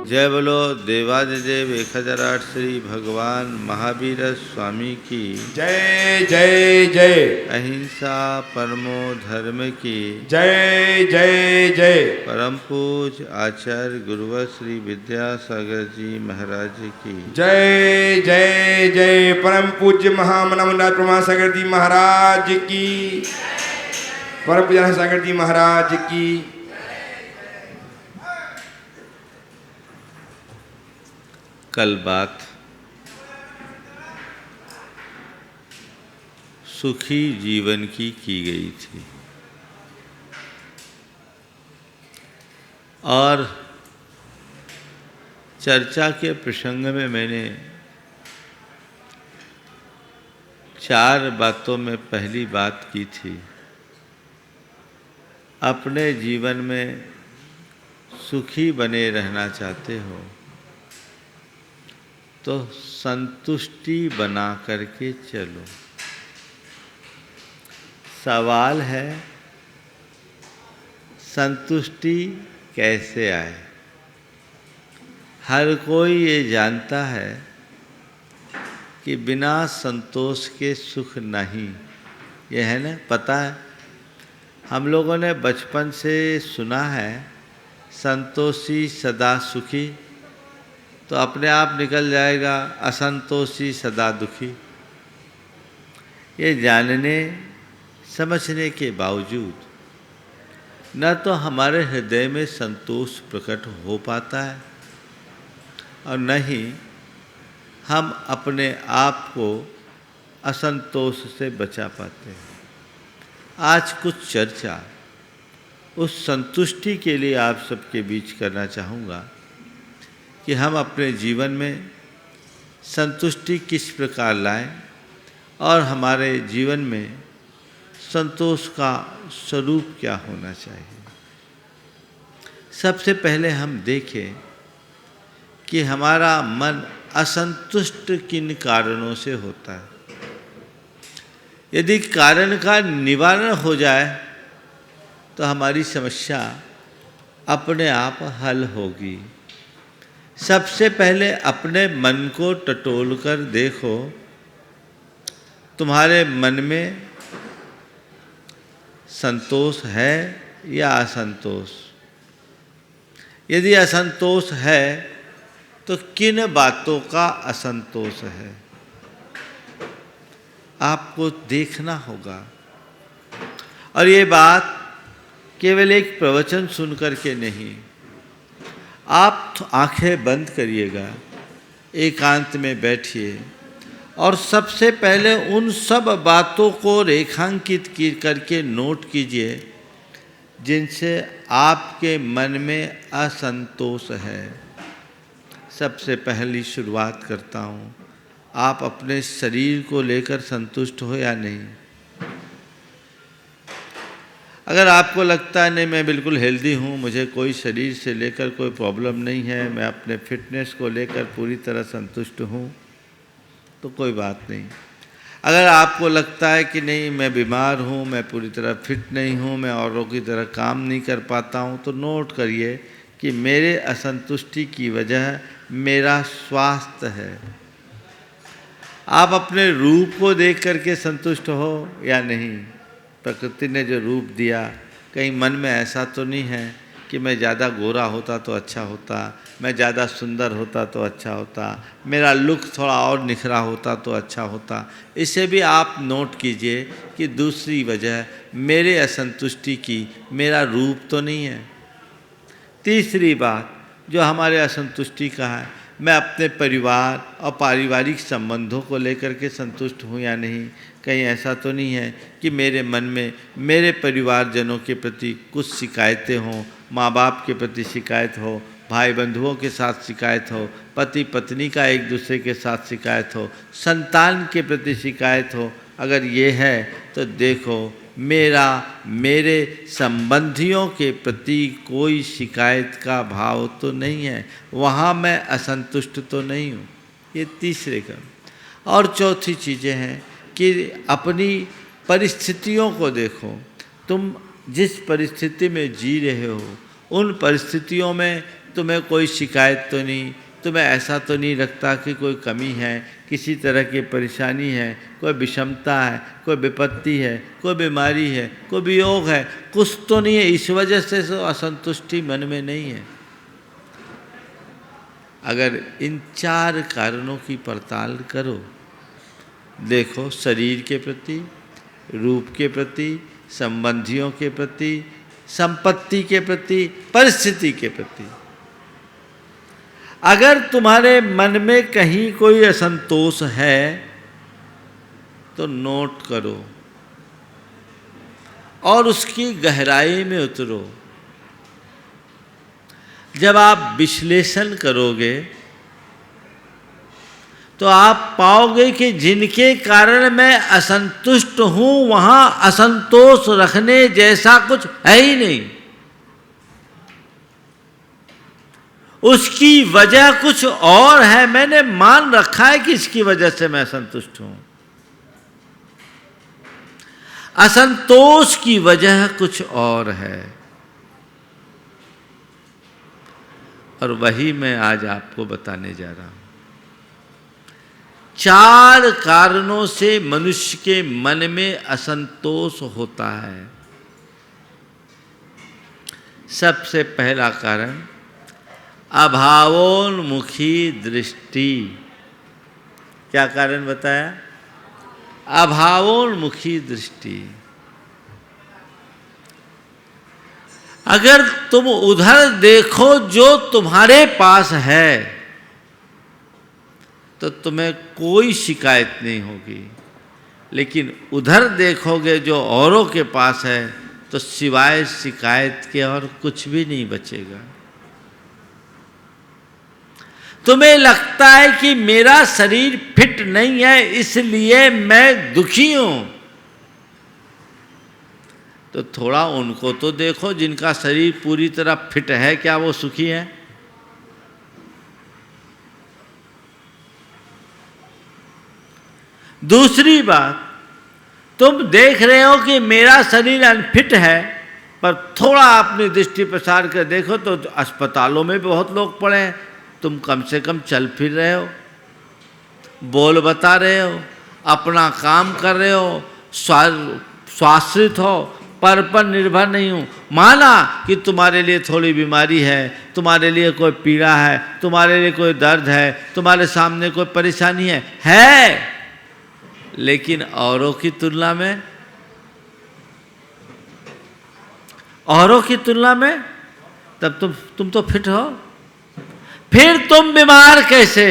जय बोलो देवादिदेव 1008 श्री भगवान महावीर स्वामी की जय जय जय। अहिंसा परमो धर्म की जय जय जय। परम पूज आचार्य गुरुवर श्री विद्यासागर जी महाराज की जय जय जय। परम पूज्य महामना प्रमासागर जी महाराज की, परम पूज्य सागर जी महाराज की। कल बात सुखी जीवन की गई थी और चर्चा के प्रसंग में मैंने 4 बातों में पहली बात की थी, अपने जीवन में सुखी बने रहना चाहते हो तो संतुष्टि बना करके चलो। सवाल है संतुष्टि कैसे आए। हर कोई ये जानता है कि बिना संतोष के सुख नहीं, ये है ना, पता है। हम लोगों ने बचपन से सुना है संतोषी सदा सुखी, तो अपने आप निकल जाएगा असंतोषी सदा दुखी। ये जानने समझने के बावजूद न तो हमारे हृदय में संतोष प्रकट हो पाता है और न ही हम अपने आप को असंतोष से बचा पाते हैं। आज कुछ चर्चा उस संतुष्टि के लिए आप सबके बीच करना चाहूँगा कि हम अपने जीवन में संतुष्टि किस प्रकार लाएं और हमारे जीवन में संतोष का स्वरूप क्या होना चाहिए। सबसे पहले हम देखें कि हमारा मन असंतुष्ट किन कारणों से होता है। यदि कारण का निवारण हो जाए तो हमारी समस्या अपने आप हल होगी। सबसे पहले अपने मन को टटोल कर देखो, तुम्हारे मन में संतोष है या असंतोष। यदि असंतोष है तो किन बातों का असंतोष है, आपको देखना होगा। और ये बात केवल एक प्रवचन सुन करके नहीं, आप आंखें बंद करिएगा, एकांत में बैठिए और सबसे पहले उन सब बातों को रेखांकित करके नोट कीजिए जिनसे आपके मन में असंतोष है। सबसे पहली शुरुआत करता हूँ, आप अपने शरीर को लेकर संतुष्ट हो या नहीं। अगर आपको लगता है नहीं मैं बिल्कुल हेल्दी हूँ, मुझे कोई शरीर से लेकर कोई प्रॉब्लम नहीं है, मैं अपने फिटनेस को लेकर पूरी तरह संतुष्ट हूँ, तो कोई बात नहीं। अगर आपको लगता है कि नहीं मैं बीमार हूँ, मैं पूरी तरह फिट नहीं हूँ, मैं औरों की तरह काम नहीं कर पाता हूँ, तो नोट करिए कि मेरे असंतुष्टि की वजह मेरा स्वास्थ्य है। आप अपने रूप को देख करके संतुष्ट हो या नहीं। प्रकृति ने जो रूप दिया, कहीं मन में ऐसा तो नहीं है कि मैं ज़्यादा गोरा होता तो अच्छा होता, मैं ज़्यादा सुंदर होता तो अच्छा होता, मेरा लुक थोड़ा और निखरा होता तो अच्छा होता। इसे भी आप नोट कीजिए कि दूसरी वजह मेरे असंतुष्टि की मेरा रूप तो नहीं है। तीसरी बात जो हमारे असंतुष्टि का है, मैं अपने परिवार और पारिवारिक संबंधों को लेकर के संतुष्ट हूँ या नहीं। कहीं ऐसा तो नहीं है कि मेरे मन में मेरे परिवारजनों के प्रति कुछ शिकायतें हों, माँ बाप के प्रति शिकायत हो, भाई बंधुओं के साथ शिकायत हो, पति पत्नी का एक दूसरे के साथ शिकायत हो, संतान के प्रति शिकायत हो। अगर ये है तो देखो मेरे संबंधियों के प्रति कोई शिकायत का भाव तो नहीं है, वहाँ मैं असंतुष्ट तो नहीं हूँ। ये तीसरे क्रम। और चौथी चीज़ें हैं कि अपनी परिस्थितियों को देखो। तुम जिस परिस्थिति में जी रहे हो उन परिस्थितियों में तुम्हें कोई शिकायत तो नहीं, तुम्हें ऐसा तो नहीं लगता कि कोई कमी है, किसी तरह की परेशानी है, कोई विषमता है, कोई विपत्ति है, कोई बीमारी है, कोई वियोग है, कुछ तो नहीं है, इस वजह से तो असंतुष्टि मन में नहीं है। अगर इन 4 कारणों की पड़ताल करो, देखो शरीर के प्रति, रूप के प्रति, संबंधियों के प्रति, संपत्ति के प्रति, परिस्थिति के प्रति, अगर तुम्हारे मन में कहीं कोई असंतोष है तो नोट करो और उसकी गहराई में उतरो। जब आप विश्लेषण करोगे तो आप पाओगे कि जिनके कारण मैं असंतुष्ट हूं वहां असंतोष रखने जैसा कुछ है ही नहीं। उसकी वजह कुछ और है, मैंने मान रखा है कि इसकी वजह से मैं असंतुष्ट हूं। असंतोष की वजह कुछ और है और वही मैं आज आपको बताने जा रहा हूं। 4 कारणों से मनुष्य के मन में असंतोष होता है। सबसे पहला कारण अभावोन्मुखी दृष्टि। क्या कारण बताया? अभावोन्मुखी दृष्टि। अगर तुम उधर देखो जो तुम्हारे पास है तो तुम्हें कोई शिकायत नहीं होगी, लेकिन उधर देखोगे जो औरों के पास है तो सिवाय शिकायत के और कुछ भी नहीं बचेगा। तुम्हें लगता है कि मेरा शरीर फिट नहीं है इसलिए मैं दुखी हूं, तो थोड़ा उनको तो देखो जिनका शरीर पूरी तरह फिट है, क्या वो सुखी है? दूसरी बात, तुम देख रहे हो कि मेरा शरीर अनफिट है, पर थोड़ा अपनी दृष्टि प्रसार कर देखो तो अस्पतालों में बहुत लोग पड़े हैं, तुम कम से कम चल फिर रहे हो, बोल बता रहे हो, अपना काम कर रहे हो, स्वाश्रित हो, पर निर्भर नहीं हूँ। माना कि तुम्हारे लिए थोड़ी बीमारी है, तुम्हारे लिए कोई पीड़ा है, तुम्हारे लिए कोई दर्द है, तुम्हारे सामने कोई परेशानी है, लेकिन औरों की तुलना में तब तुम तो फिट हो, फिर तुम बीमार कैसे?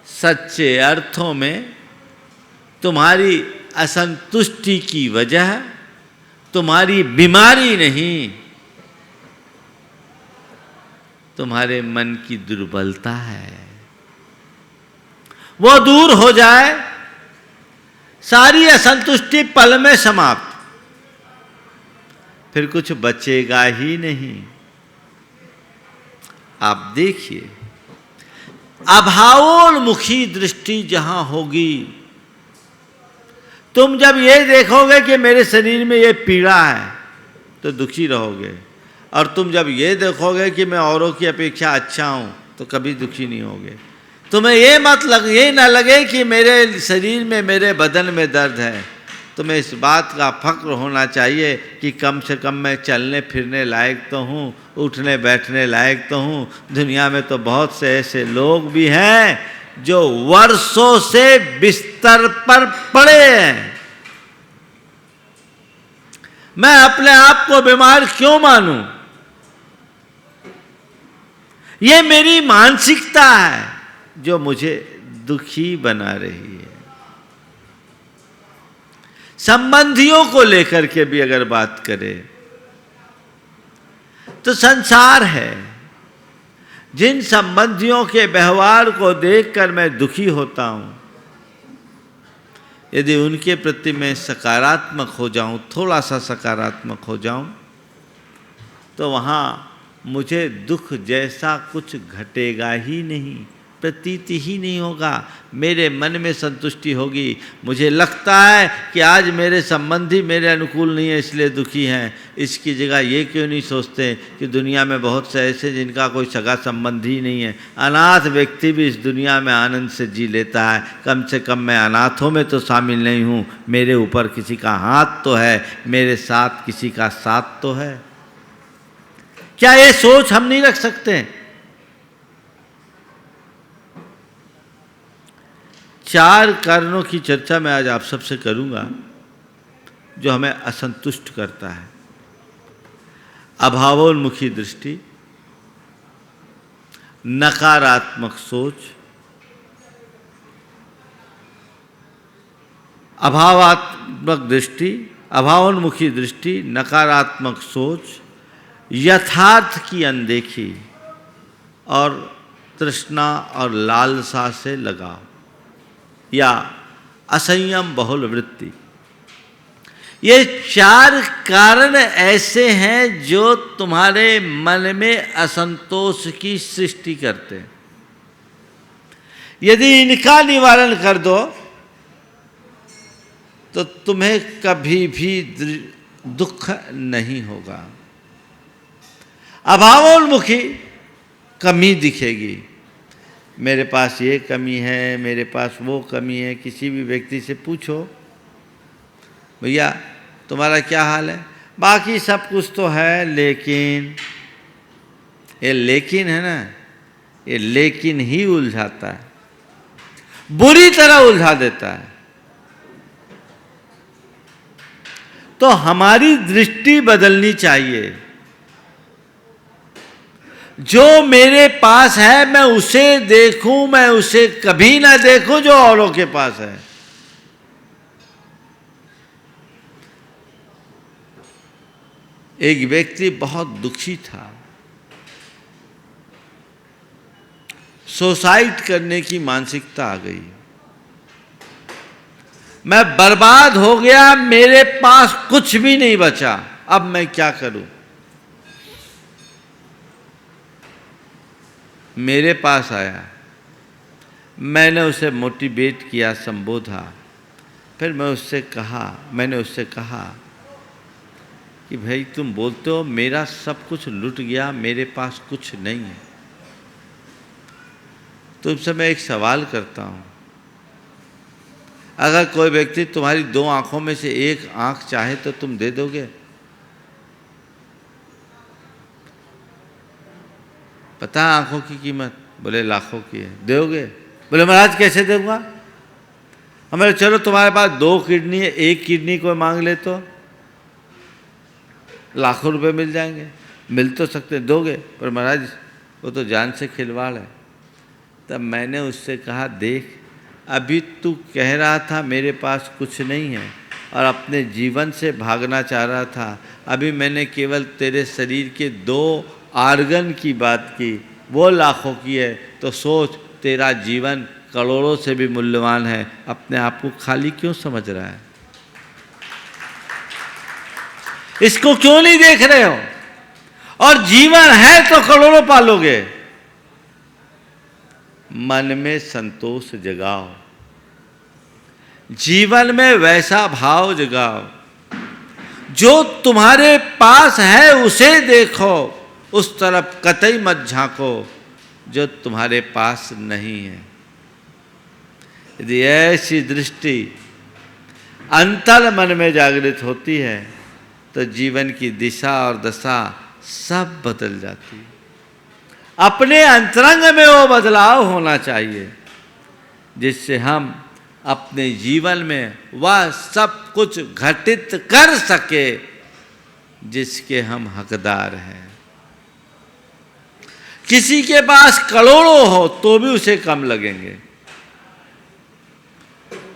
सच्चे अर्थों में तुम्हारी असंतुष्टि की वजह तुम्हारी बीमारी नहीं, तुम्हारे मन की दुर्बलता है। वो दूर हो जाए, सारी असंतुष्टि पल में समाप्त, फिर कुछ बचेगा ही नहीं। आप देखिए, अभावोन्मुखी दृष्टि जहां होगी, तुम जब ये देखोगे कि मेरे शरीर में ये पीड़ा है तो दुखी रहोगे, और तुम जब ये देखोगे कि मैं औरों की अपेक्षा अच्छा हूं तो कभी दुखी नहीं होगे। तुम्हें ये ना लगे कि मेरे शरीर में, मेरे बदन में दर्द है, तुम्हें इस बात का फक्र होना चाहिए कि कम से कम मैं चलने फिरने लायक तो हूँ, उठने बैठने लायक तो हूँ। दुनिया में तो बहुत से ऐसे लोग भी हैं जो वर्षों से बिस्तर पर पड़े हैं। मैं अपने आप को बीमार क्यों मानूं? ये मेरी मानसिकता है जो मुझे दुखी बना रही है। संबंधियों को लेकर के भी अगर बात करें तो संसार है, जिन संबंधियों के व्यवहार को देखकर मैं दुखी होता हूं, यदि उनके प्रति मैं सकारात्मक हो जाऊं, थोड़ा सा सकारात्मक हो जाऊं, तो वहां मुझे दुख जैसा कुछ घटेगा ही नहीं, प्रतीति ही नहीं होगा, मेरे मन में संतुष्टि होगी। मुझे लगता है कि आज मेरे संबंधी मेरे अनुकूल नहीं है इसलिए दुखी हैं, इसकी जगह ये क्यों नहीं सोचते कि दुनिया में बहुत से ऐसे जिनका कोई सगा संबंधी ही नहीं है, अनाथ व्यक्ति भी इस दुनिया में आनंद से जी लेता है। कम से कम मैं अनाथों में तो शामिल नहीं हूँ, मेरे ऊपर किसी का हाथ तो है, मेरे साथ किसी का साथ तो है। क्या ये सोच हम नहीं रख सकते? 4 कारणों की चर्चा मैं आज आप सबसे करूंगा जो हमें असंतुष्ट करता है। अभावोन्मुखी दृष्टि, नकारात्मक सोच, अभावोन्मुखी दृष्टि, नकारात्मक सोच, यथार्थ की अनदेखी और तृष्णा और लालसा से लगाव या असंयम बहुल वृत्ति। ये 4 कारण ऐसे हैं जो तुम्हारे मन में असंतोष की सृष्टि करते हैं। यदि इनका निवारण कर दो तो तुम्हें कभी भी दुख नहीं होगा। अभावोन्मुखी कमी दिखेगी, मेरे पास ये कमी है, मेरे पास वो कमी है। किसी भी व्यक्ति से पूछो, भैया तुम्हारा क्या हाल है? बाकी सब कुछ तो है, लेकिन ये लेकिन है ना, ये लेकिन ही उलझाता है, बुरी तरह उलझा देता है। तो हमारी दृष्टि बदलनी चाहिए। जो मेरे पास है मैं उसे देखूं, मैं उसे कभी ना देखूं जो औरों के पास है। एक व्यक्ति बहुत दुखी था, सुसाइड करने की मानसिकता आ गई। मैं बर्बाद हो गया, मेरे पास कुछ भी नहीं बचा, अब मैं क्या करूं? मेरे पास आया, मैंने उसे मोटिवेट किया, संबोधा। फिर मैंने उससे कहा कि भाई तुम बोलते हो मेरा सब कुछ लुट गया, मेरे पास कुछ नहीं है। तुमसे मैं एक सवाल करता हूँ, अगर कोई व्यक्ति तुम्हारी 2 आंखों में से एक आंख चाहे तो तुम दे दोगे? पता है आंखों की कीमत? बोले लाखों की है। दोगे? बोले महाराज कैसे दूंगा? हमें चलो तुम्हारे पास 2 किडनी है, 1 किडनी कोई मांग ले तो लाखों रुपए मिल जाएंगे। मिल तो सकते, दोगे? पर महाराज वो तो जान से खिलवाड़ है। तब मैंने उससे कहा, देख अभी तू कह रहा था मेरे पास कुछ नहीं है और अपने जीवन से भागना चाह रहा था, अभी मैंने केवल तेरे शरीर के 2 आर्गन की बात की, वो लाखों की है। तो सोच, तेरा जीवन करोड़ों से भी मूल्यवान है, अपने आप को खाली क्यों समझ रहा है? इसको क्यों नहीं देख रहे हो? और जीवन है तो करोड़ों पालोगे। मन में संतोष जगाओ, जीवन में वैसा भाव जगाओ, जो तुम्हारे पास है उसे देखो, उस तरफ कतई मत झांको जो तुम्हारे पास नहीं है। यदि ऐसी दृष्टि अंतर मन में जागृत होती है तो जीवन की दिशा और दशा सब बदल जाती है। अपने अंतरंग में वो बदलाव होना चाहिए जिससे हम अपने जीवन में वह सब कुछ घटित कर सके जिसके हम हकदार हैं। किसी के पास करोड़ों हो तो भी उसे कम लगेंगे।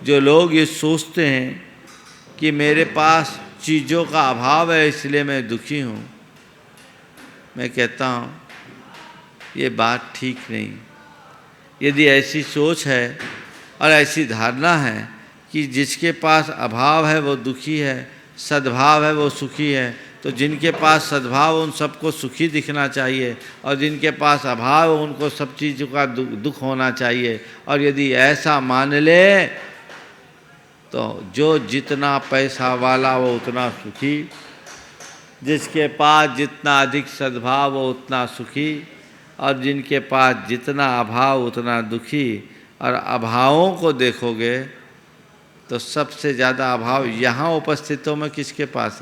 जो लोग ये सोचते हैं कि मेरे पास चीज़ों का अभाव है इसलिए मैं दुखी हूँ, मैं कहता हूँ ये बात ठीक नहीं। यदि ऐसी सोच है और ऐसी धारणा है कि जिसके पास अभाव है वो दुखी है, सद्भाव है वो सुखी है, तो जिनके पास सद्भाव उन सबको सुखी दिखना चाहिए, और जिनके पास अभाव उनको सब चीज़ों का दुख होना चाहिए। और यदि ऐसा मान ले तो जो जितना पैसा वाला वो उतना सुखी, जिसके पास जितना अधिक सद्भाव वो उतना सुखी, और जिनके पास जितना अभाव उतना दुखी। और अभावों को देखोगे तो सबसे ज़्यादा अभाव यहाँ उपस्थितों में किसके पास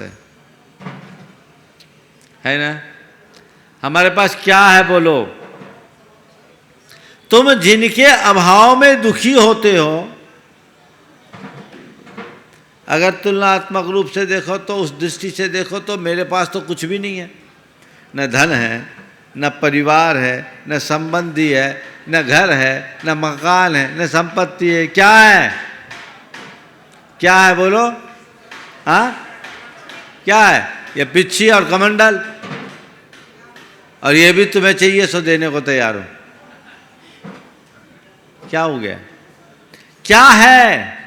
है ना? हमारे पास क्या है बोलो? तुम जिनके अभाव में दुखी होते हो, अगर तुलनात्मक रूप से देखो तो उस दृष्टि से देखो तो मेरे पास तो कुछ भी नहीं है, न धन है, न परिवार है, न संबंधी है, न घर है, न मकान है, न संपत्ति है। क्या है? क्या है बोलो? हाँ, क्या है? ये पिच्छी और कमंडल, और ये भी तुम्हें चाहिए सो देने को तैयार हो। क्या हो गया? क्या है?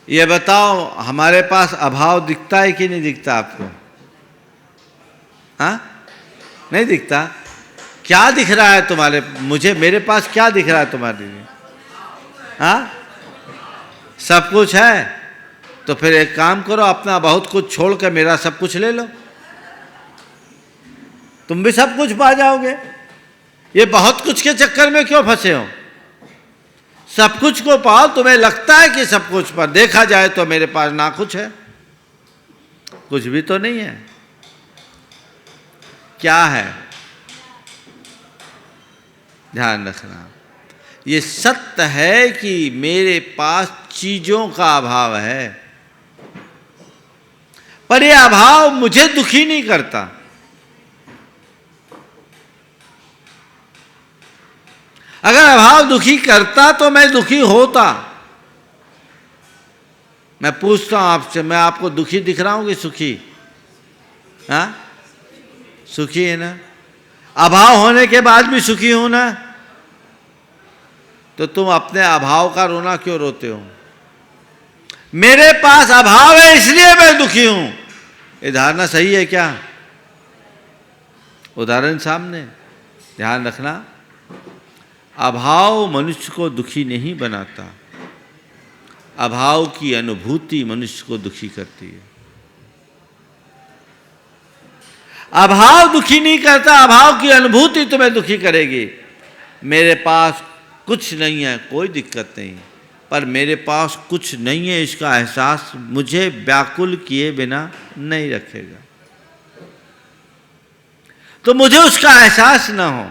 ये बताओ, हमारे पास अभाव दिखता है कि नहीं दिखता आपको? हाँ, नहीं दिखता? क्या दिख रहा है तुम्हारे, मुझे, मेरे पास क्या दिख रहा है तुम्हारे लिए? हाँ, सब कुछ है। तो फिर एक काम करो, अपना बहुत कुछ छोड़ कर मेरा सब कुछ ले लो, तुम भी सब कुछ पा जाओगे। ये बहुत कुछ के चक्कर में क्यों फंसे हो? सब कुछ को पाओ। तुम्हें लगता है कि सब कुछ, पर देखा जाए तो मेरे पास ना कुछ है, कुछ भी तो नहीं है। क्या है? ध्यान रखना, ये सत्य है कि मेरे पास चीजों का अभाव है, पर ये अभाव मुझे दुखी नहीं करता। अगर अभाव दुखी करता तो मैं दुखी होता। मैं पूछता हूं आपसे, मैं आपको दुखी दिख रहा हूं कि सुखी? हाँ, सुखी है ना? अभाव होने के बाद भी सुखी हो ना? तो तुम अपने अभाव का रोना क्यों रोते हो? मेरे पास अभाव है इसलिए मैं दुखी हूं, ये धारणा सही है क्या? उदाहरण सामने, ध्यान रखना, अभाव मनुष्य को दुखी नहीं बनाता, अभाव की अनुभूति मनुष्य को दुखी करती है। अभाव दुखी नहीं करता, अभाव की अनुभूति तुम्हें दुखी करेगी। मेरे पास कुछ नहीं है, कोई दिक्कत नहीं, पर मेरे पास कुछ नहीं है इसका एहसास मुझे व्याकुल किए बिना नहीं रखेगा। तो मुझे उसका एहसास ना हो।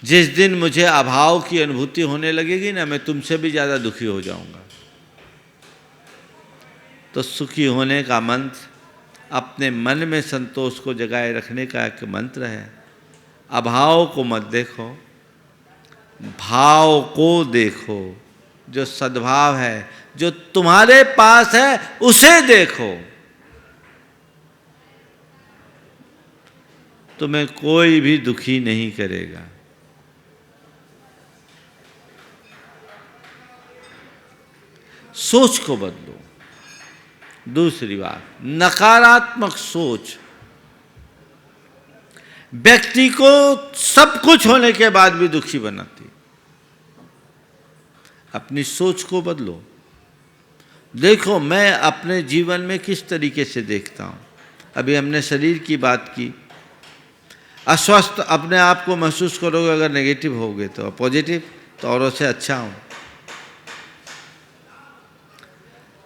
जिस दिन मुझे अभाव की अनुभूति होने लगेगी ना, मैं तुमसे भी ज्यादा दुखी हो जाऊंगा। तो सुखी होने का मंत्र अपने मन में संतोष को जगाए रखने का एक मंत्र है। अभाव को मत देखो, भाव को देखो। जो सद्भाव है, जो तुम्हारे पास है, उसे देखो। तुम्हें कोई भी दुखी नहीं करेगा। सोच को बदलो। दूसरी बात, नकारात्मक सोच व्यक्ति को सब कुछ होने के बाद भी दुखी बनाती। अपनी सोच को बदलो। देखो, मैं अपने जीवन में किस तरीके से देखता हूं। अभी हमने शरीर की बात की। अस्वस्थ अपने आप को महसूस करोगे अगर नेगेटिव होगे तो, पॉजिटिव तो औरों से अच्छा हूं।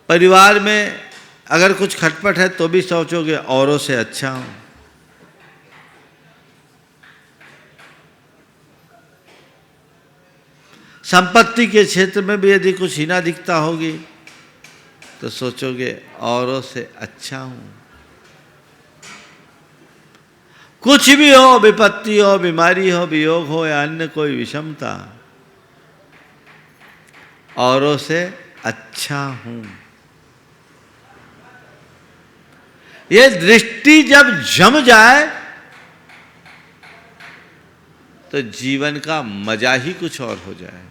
परिवार में अगर कुछ खटपट है तो भी सोचोगे औरों से अच्छा हूं। संपत्ति के क्षेत्र में भी यदि कुछ हीना दिखता होगी तो सोचोगे औरों से अच्छा हूं। कुछ भी हो, विपत्ति हो, बीमारी हो, वियोग हो या अन्य कोई विषमता, औरों से अच्छा हूं। ये दृष्टि जब जम जाए तो जीवन का मजा ही कुछ और हो जाए।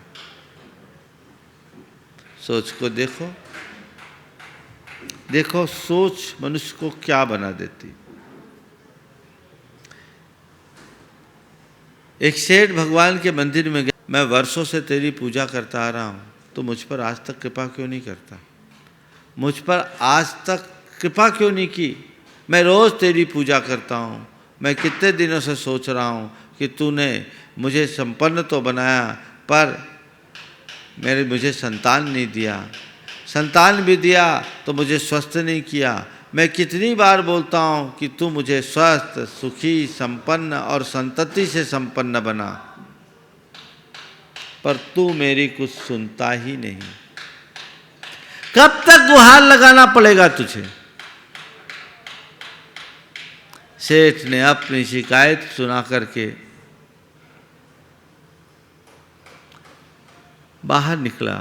सोच को देखो, देखो सोच मनुष्य को क्या बना देती। एक सेठ भगवान के मंदिर में गया, मैं वर्षों से तेरी पूजा करता आ रहा हूँ, तो मुझ पर आज तक कृपा क्यों नहीं करता? मुझ पर आज तक कृपा क्यों नहीं की? मैं रोज़ तेरी पूजा करता हूँ, मैं कितने दिनों से सोच रहा हूँ कि तूने मुझे संपन्न तो बनाया, पर मुझे संतान नहीं दिया, संतान भी दिया तो मुझे स्वस्थ नहीं किया। मैं कितनी बार बोलता हूँ कि तू मुझे स्वस्थ, सुखी, संपन्न और संतति से संपन्न बना, पर तू मेरी कुछ सुनता ही नहीं। कब तक गुहार लगाना पड़ेगा तुझे? सेठ ने अपनी शिकायत सुना करके बाहर निकला।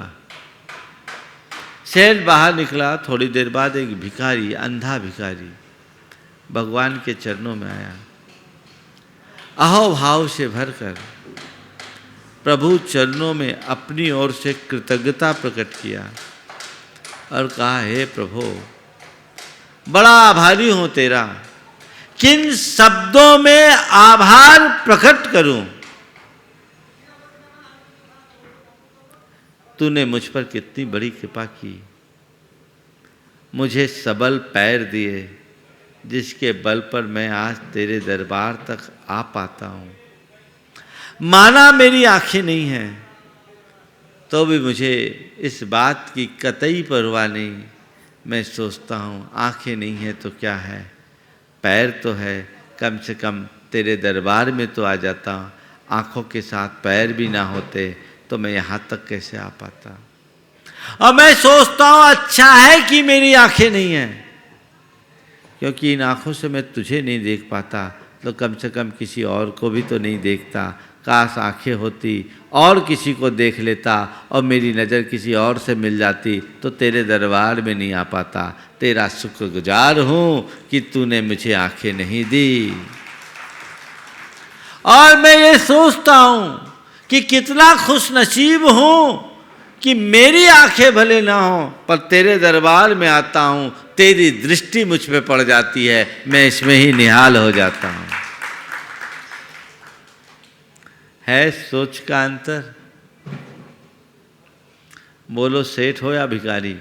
सेठ बाहर निकला, थोड़ी देर बाद एक भिखारी, अंधा भिखारी भगवान के चरणों में आया। अहोभाव से भरकर प्रभु चरणों में अपनी ओर से कृतज्ञता प्रकट किया और कहा, हे प्रभु, बड़ा आभारी हूं तेरा, किन शब्दों में आभार प्रकट करूं? तूने मुझ पर कितनी बड़ी कृपा की, मुझे सबल पैर दिए जिसके बल पर मैं आज तेरे दरबार तक आ पाता हूं। माना मेरी आंखें नहीं हैं, तो भी मुझे इस बात की कतई परवाह नहीं। मैं सोचता हूँ आंखें नहीं है तो क्या है, पैर तो है, कम से कम तेरे दरबार में तो आ जाता। आंखों के साथ पैर भी ना होते तो मैं यहाँ तक कैसे आ पाता? और मैं सोचता हूँ अच्छा है कि मेरी आंखें नहीं हैं, क्योंकि इन आंखों से मैं तुझे नहीं देख पाता तो कम से कम किसी और को भी तो नहीं देखता। काश आंखें होती और किसी को देख लेता और मेरी नज़र किसी और से मिल जाती तो तेरे दरबार में नहीं आ पाता। तेरा शुक्रगुजार हूँ कि तूने मुझे आंखें नहीं दी। और मैं ये सोचता हूँ कि कितना खुश नसीब हूँ कि मेरी आंखें भले ना हो पर तेरे दरबार में आता हूँ, तेरी दृष्टि मुझ पे पड़ जाती है, मैं इसमें ही निहाल हो जाता हूँ। है सोच का अंतर। बोलो सेठ हो या भिखारी?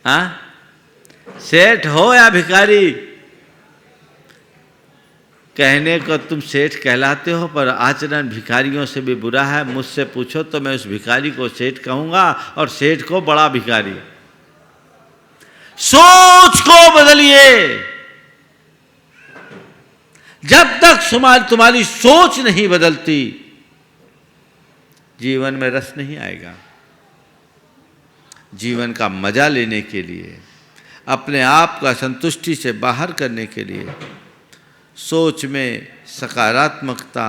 हाँ, सेठ हो या भिखारी? कहने को तुम सेठ कहलाते हो पर आचरण भिखारियों से भी बुरा है। मुझसे पूछो तो मैं उस भिखारी को सेठ कहूंगा और सेठ को बड़ा भिखारी। सोच को बदलिए। जब तक तुम्हारी सोच नहीं बदलती जीवन में रस नहीं आएगा। जीवन का मजा लेने के लिए, अपने आप को असंतुष्टि से बाहर करने के लिए सोच में सकारात्मकता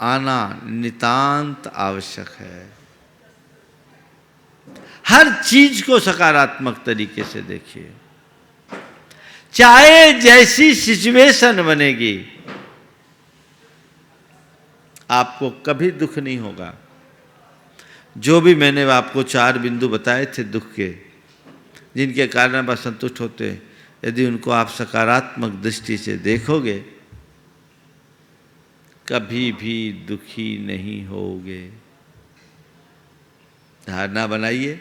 आना नितांत आवश्यक है। हर चीज को सकारात्मक तरीके से देखिए। चाहे जैसी सिचुएशन बनेगी, आपको कभी दुख नहीं होगा। जो भी मैंने आपको 4 बिंदु बताए थे दुख के, जिनके कारण आप असंतुष्ट होते, यदि उनको आप सकारात्मक दृष्टि से देखोगे, कभी भी दुखी नहीं होगे। धारणा बनाइए,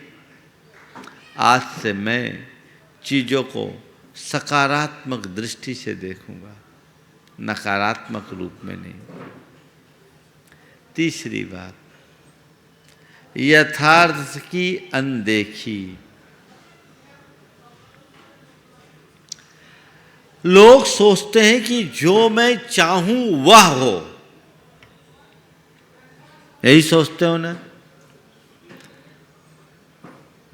आज से मैं चीज़ों को सकारात्मक दृष्टि से देखूंगा, नकारात्मक रूप में नहीं। तीसरी बात, यथार्थ की अनदेखी। लोग सोचते हैं कि जो मैं चाहूं वह हो। यही सोचते हो ना?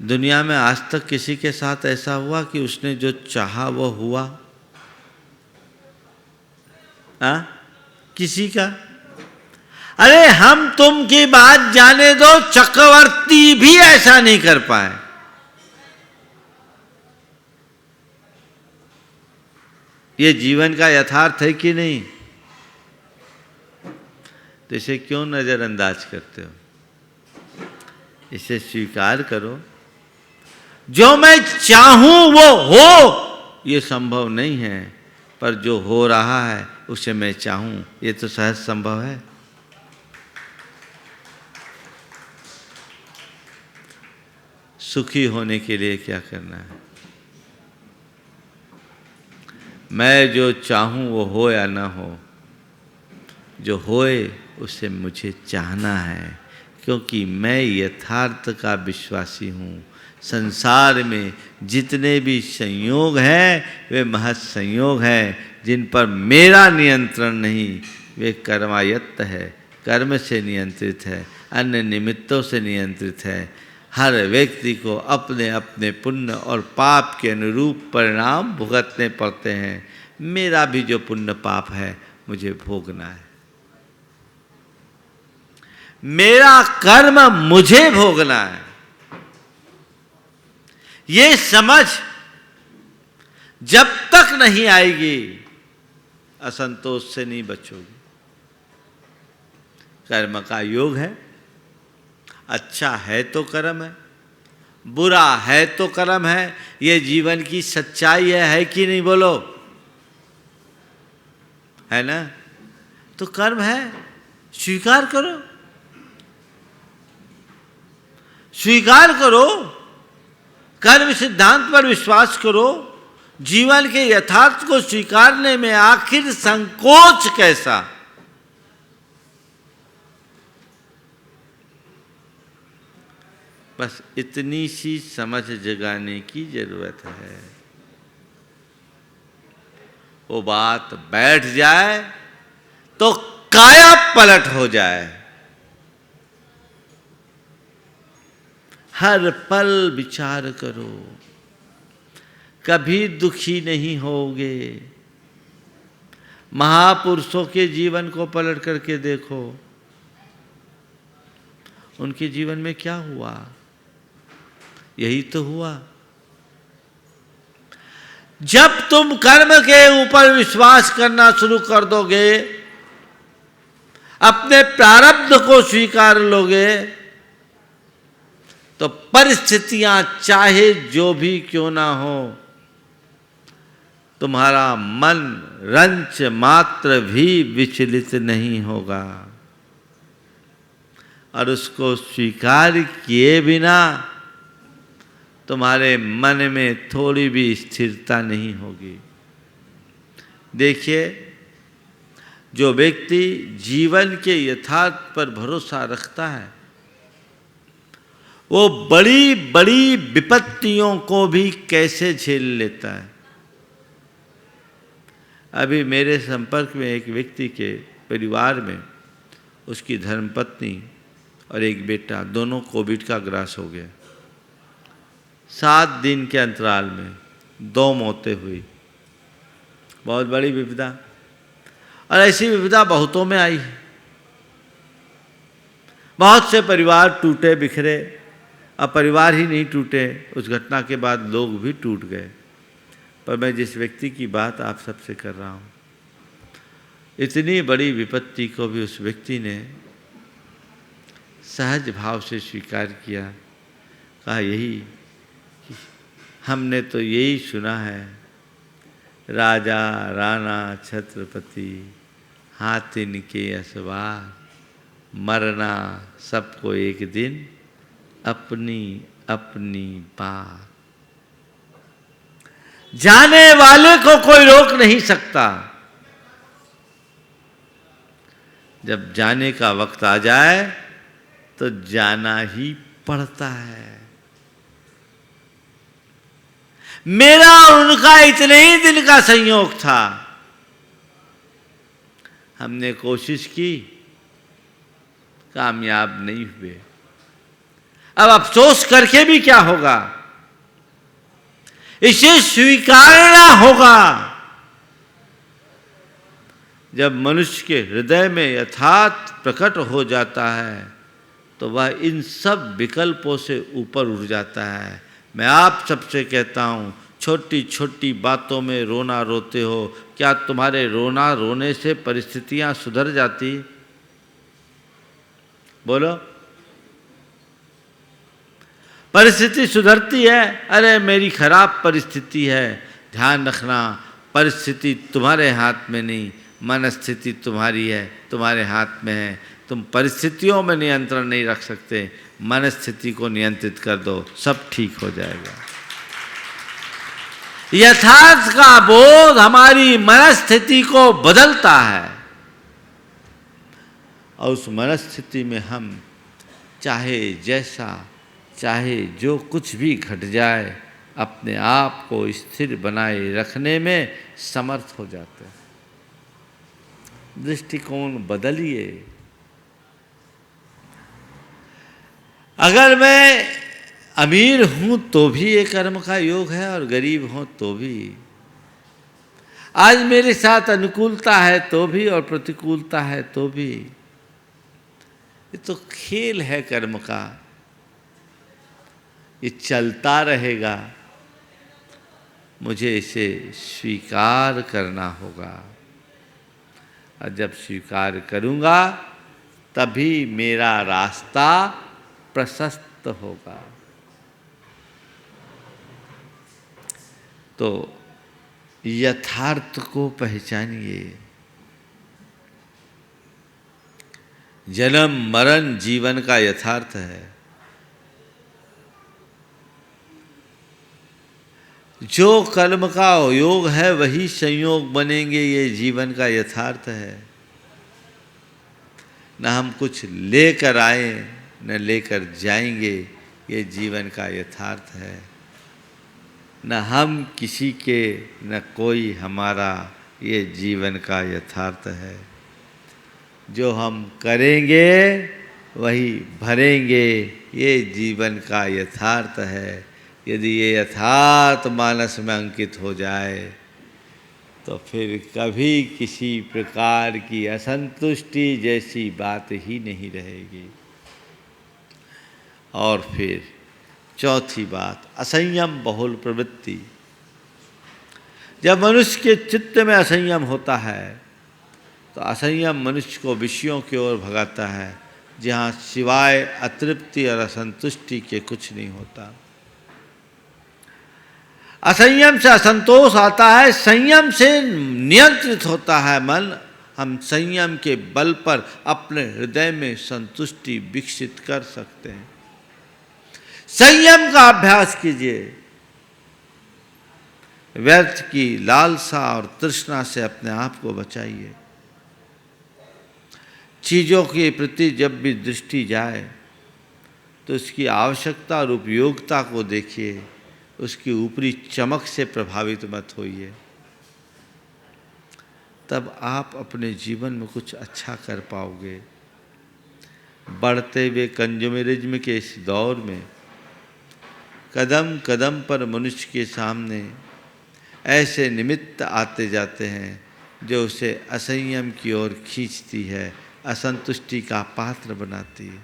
दुनिया में आज तक किसी के साथ ऐसा हुआ कि उसने जो चाहा वो हुआ? किसी का? अरे हम तुम की बात जाने दो, चक्रवर्ती भी ऐसा नहीं कर पाए। ये जीवन का यथार्थ है कि नहीं? तो इसे क्यों नजरअंदाज करते हो? इसे स्वीकार करो। जो मैं चाहूं वो हो ये संभव नहीं है, पर जो हो रहा है उसे मैं चाहूं ये तो सहज संभव है। सुखी होने के लिए क्या करना है? मैं जो चाहूं वो हो या ना हो, जो होए उसे मुझे चाहना है, क्योंकि मैं यथार्थ का विश्वासी हूँ। संसार में जितने भी संयोग हैं वे महज संयोग हैं, जिन पर मेरा नियंत्रण नहीं। वे कर्मायत्त है, कर्म से नियंत्रित है, अन्य निमित्तों से नियंत्रित है। हर व्यक्ति को अपने अपने पुण्य और पाप के अनुरूप परिणाम भुगतने पड़ते हैं। मेरा भी जो पुण्य पाप है मुझे भोगना है, मेरा कर्म मुझे भोगना है। ये समझ जब तक नहीं आएगी असंतोष से नहीं बचोगी। कर्म का योग है, अच्छा है तो कर्म है, बुरा है तो कर्म है। ये जीवन की सच्चाई है कि नहीं? बोलो, है ना? तो कर्म है, स्वीकार करो, स्वीकार करो। कर्म सिद्धांत पर विश्वास करो। जीवन के यथार्थ को स्वीकारने में आखिर संकोच कैसा? बस इतनी सी समझ जगाने की जरूरत है। वो बात बैठ जाए तो काया पलट हो जाए। हर पल विचार करो, कभी दुखी नहीं होगे। महापुरुषों के जीवन को पलट करके देखो, उनके जीवन में क्या हुआ? यही तो हुआ। जब तुम कर्म के ऊपर विश्वास करना शुरू कर दोगे, अपने प्रारब्ध को स्वीकार लोगे, तो परिस्थितियां चाहे जो भी क्यों ना हो, तुम्हारा मन रंच मात्र भी विचलित नहीं होगा। और उसको स्वीकार किए बिना तुम्हारे मन में थोड़ी भी स्थिरता नहीं होगी। देखिए, जो व्यक्ति जीवन के यथार्थ पर भरोसा रखता है, वो बड़ी बड़ी विपत्तियों को भी कैसे झेल लेता है। अभी मेरे संपर्क में एक व्यक्ति के परिवार में उसकी धर्मपत्नी और एक बेटा, दोनों कोविड का ग्रास हो गया। 7 दिन के अंतराल में 2 मौतें हुई। बहुत बड़ी विपदा, और ऐसी विपदा बहुतों में आई। बहुत से परिवार टूटे बिखरे। अब परिवार ही नहीं टूटे, उस घटना के बाद लोग भी टूट गए। पर मैं जिस व्यक्ति की बात आप सबसे कर रहा हूँ, इतनी बड़ी विपत्ति को भी उस व्यक्ति ने सहज भाव से स्वीकार किया। कहा, यही हमने तो यही सुना है, राजा राणा छत्रपति हाथिन के असवार, मरना सबको एक दिन अपनी अपनी बात। जाने वाले को कोई रोक नहीं सकता। जब जाने का वक्त आ जाए तो जाना ही पड़ता है। मेरा और उनका इतने ही दिन का संयोग था। हमने कोशिश की, कामयाब नहीं हुए। अब अफसोस करके भी क्या होगा? इसे स्वीकारना होगा। जब मनुष्य के हृदय में यथार्थ प्रकट हो जाता है तो वह इन सब विकल्पों से ऊपर उठ जाता है। मैं आप सबसे कहता हूँ, छोटी छोटी बातों में रोना रोते हो, क्या तुम्हारे रोना रोने से परिस्थितियाँ सुधर जाती? बोलो। परिस्थिति सुधरती है, अरे मेरी खराब परिस्थिति है, ध्यान रखना परिस्थिति तुम्हारे हाथ में नहीं, मनस्थिति तुम्हारी है, तुम्हारे हाथ में है। तुम परिस्थितियों में नियंत्रण नहीं रख सकते, मनस्थिति को नियंत्रित कर दो, सब ठीक हो जाएगा। यथार्थ का बोध हमारी मनस्थिति को बदलता है और उस मनस्थिति में हम चाहे जैसा, चाहे जो कुछ भी घट जाए, अपने आप को स्थिर बनाए रखने में समर्थ हो जाते हैं। दृष्टिकोण बदलिए। अगर मैं अमीर हूं तो भी ये कर्म का योग है और गरीब हूं तो भी। आज मेरे साथ अनुकूलता है तो भी और प्रतिकूलता है तो भी। ये तो खेल है कर्म का, ये चलता रहेगा, मुझे इसे स्वीकार करना होगा। और जब स्वीकार करूंगा तभी मेरा रास्ता प्रशस्त होगा। तो यथार्थ को पहचानिए। जन्म मरण जीवन का यथार्थ है। जो कर्म का योग है वही संयोग बनेंगे, ये जीवन का यथार्थ है। न हम कुछ लेकर आए न लेकर जाएंगे, ये जीवन का यथार्थ है। न हम किसी के न कोई हमारा, ये जीवन का यथार्थ है। जो हम करेंगे वही भरेंगे, ये जीवन का यथार्थ है। यदि ये यथार्थ मानस में अंकित हो जाए तो फिर कभी किसी प्रकार की असंतुष्टि जैसी बात ही नहीं रहेगी। और फिर चौथी बात, असंयम बहुल प्रवृत्ति। जब मनुष्य के चित्त में असंयम होता है तो असंयम मनुष्य को विषयों की ओर भगाता है, जहाँ सिवाय अतृप्ति और असंतुष्टि के कुछ नहीं होता। असंयम से असंतोष आता है, संयम से नियंत्रित होता है मन। हम संयम के बल पर अपने हृदय में संतुष्टि विकसित कर सकते हैं। संयम का अभ्यास कीजिए। व्यर्थ की लालसा और तृष्णा से अपने आप को बचाइए। चीज़ों के प्रति जब भी दृष्टि जाए तो उसकी आवश्यकता और उपयोगिता को देखिए, उसकी ऊपरी चमक से प्रभावित मत होइए। तब आप अपने जीवन में कुछ अच्छा कर पाओगे। बढ़ते हुए कंज्यूमरिज्म के इस दौर में कदम कदम पर मनुष्य के सामने ऐसे निमित्त आते जाते हैं जो उसे असंयम की ओर खींचती है, असंतुष्टि का पात्र बनाती है,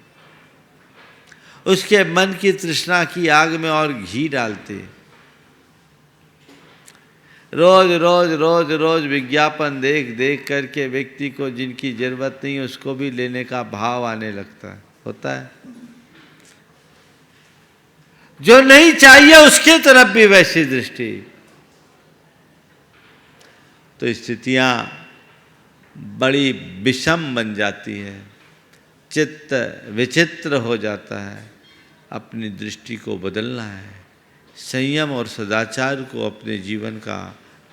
उसके मन की तृष्णा की आग में और घी डालती है। रोज रोज रोज रोज विज्ञापन देख देख करके व्यक्ति को जिनकी जरूरत नहीं है उसको भी लेने का भाव आने लगता है, होता है। जो नहीं चाहिए उसके तरफ भी वैसी दृष्टि। तो स्थितियां बड़ी विषम बन जाती है, चित्त विचित्र हो जाता है। अपनी दृष्टि को बदलना है। संयम और सदाचार को अपने जीवन का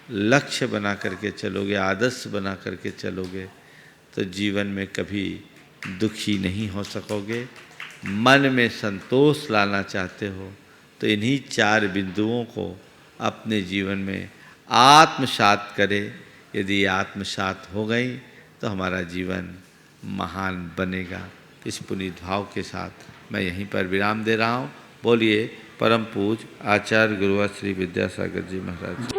लक्ष्य बना करके चलोगे, आदर्श बना करके चलोगे तो जीवन में कभी दुखी नहीं हो सकोगे। मन में संतोष लाना चाहते हो तो इन्हीं 4 बिंदुओं को अपने जीवन में आत्मसात करें। यदि आत्मसात हो गई तो हमारा जीवन महान बनेगा। इस पुनीत भाव के साथ मैं यहीं पर विराम दे रहा हूँ। बोलिए परम पूज्य आचार्य गुरुवर श्री विद्यासागर जी महाराज।